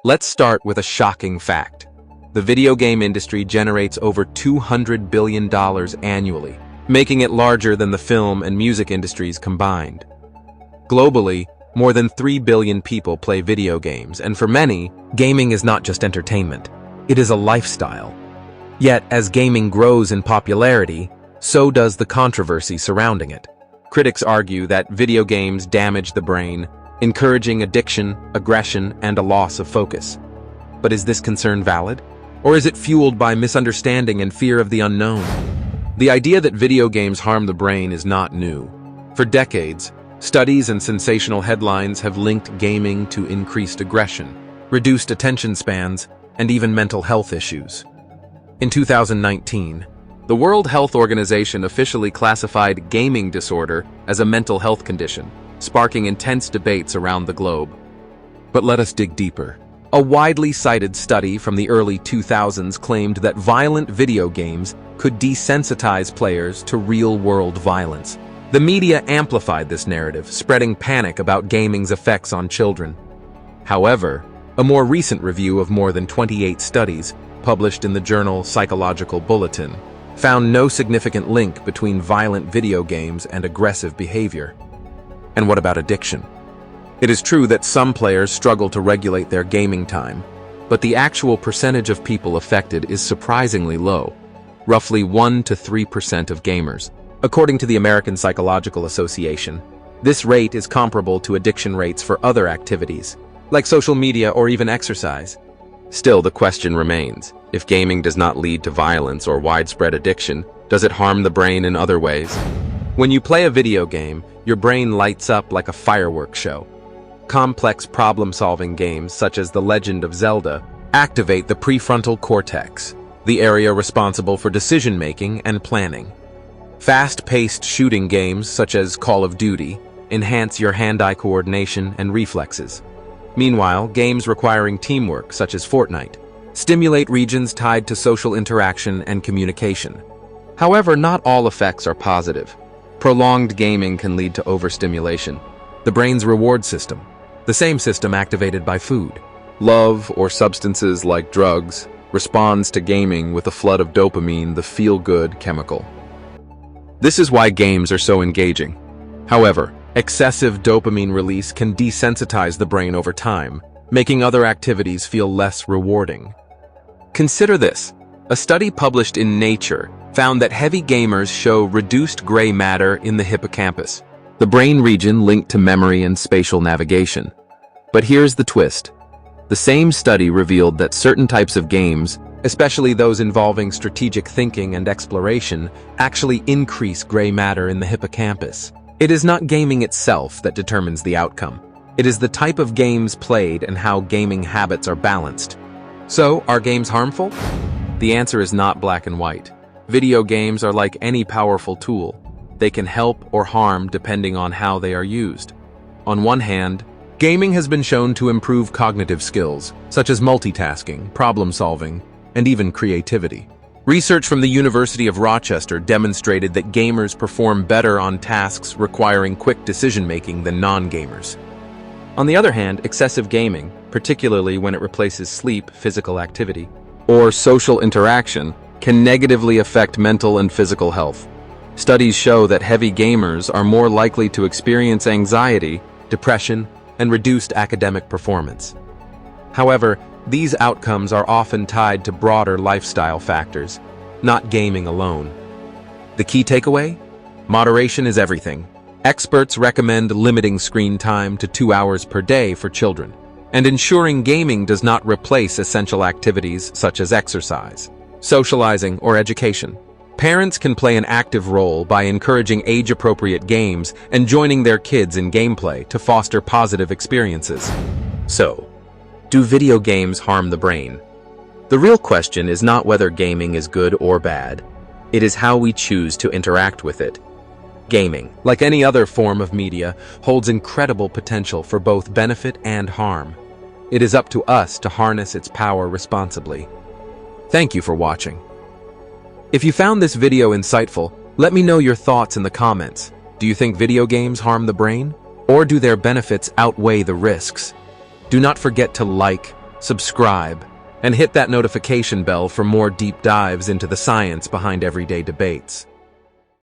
Let's start with a shocking fact. The video game industry generates over $200 billion annually, making it larger than the film and music industries combined. Globally, more than 3 billion people play video games, and for many, gaming is not just entertainment. It is a lifestyle. Yet, as gaming grows in popularity, so does the controversy surrounding it. Critics argue that video games damage the brain, encouraging addiction, aggression, and a loss of focus. But is this concern valid? Or is it fueled by misunderstanding and fear of the unknown? The idea that video games harm the brain is not new. For decades, studies and sensational headlines have linked gaming to increased aggression, reduced attention spans, and even mental health issues. In 2019, the World Health Organization officially classified gaming disorder as a mental health condition, sparking intense debates around the globe. But let us dig deeper. A widely cited study from the early 2000s claimed that violent video games could desensitize players to real-world violence. The media amplified this narrative, spreading panic about gaming's effects on children. However, a more recent review of more than 28 studies, published in the journal Psychological Bulletin, found no significant link between violent video games and aggressive behavior. And what about addiction? It is true that some players struggle to regulate their gaming time, but the actual percentage of people affected is surprisingly low, roughly 1 to 3% of gamers. According to the American Psychological Association, this rate is comparable to addiction rates for other activities, like social media or even exercise. Still, the question remains, if gaming does not lead to violence or widespread addiction, does it harm the brain in other ways? When you play a video game, your brain lights up like a fireworks show. Complex problem-solving games, such as The Legend of Zelda, activate the prefrontal cortex, the area responsible for decision-making and planning. Fast-paced shooting games, such as Call of Duty, enhance your hand-eye coordination and reflexes. Meanwhile, games requiring teamwork, such as Fortnite, stimulate regions tied to social interaction and communication. However, not all effects are positive. Prolonged gaming can lead to overstimulation, the brain's reward system, the same system activated by food. Love, or substances like drugs, responds to gaming with a flood of dopamine, the feel-good chemical. This is why games are so engaging. However, excessive dopamine release can desensitize the brain over time, making other activities feel less rewarding. Consider this. A study published in Nature found that heavy gamers show reduced gray matter in the hippocampus, the brain region linked to memory and spatial navigation. But here's the twist. The same study revealed that certain types of games, especially those involving strategic thinking and exploration, actually increase gray matter in the hippocampus. It is not gaming itself that determines the outcome. It is the type of games played and how gaming habits are balanced. So, are games harmful? The answer is not black and white. Video games are like any powerful tool. They can help or harm depending on how they are used. On one hand, gaming has been shown to improve cognitive skills, such as multitasking, problem-solving, and even creativity. Research from the University of Rochester demonstrated that gamers perform better on tasks requiring quick decision-making than non-gamers. On the other hand, excessive gaming, particularly when it replaces sleep, physical activity, or social interaction, can negatively affect mental and physical health. Studies show that heavy gamers are more likely to experience anxiety, depression, and reduced academic performance. However, these outcomes are often tied to broader lifestyle factors, not gaming alone. The key takeaway? Moderation is everything. Experts recommend limiting screen time to 2 hours per day for children, and ensuring gaming does not replace essential activities such as exercise, socializing, or education. Parents can play an active role by encouraging age-appropriate games and joining their kids in gameplay to foster positive experiences. So, do video games harm the brain? The real question is not whether gaming is good or bad. It is how we choose to interact with it. Gaming, like any other form of media, holds incredible potential for both benefit and harm. It is up to us to harness its power responsibly. Thank you for watching. If you found this video insightful, let me know your thoughts in the comments. Do you think video games harm the brain? Or do their benefits outweigh the risks? Do not forget to like, subscribe, and hit that notification bell for more deep dives into the science behind everyday debates.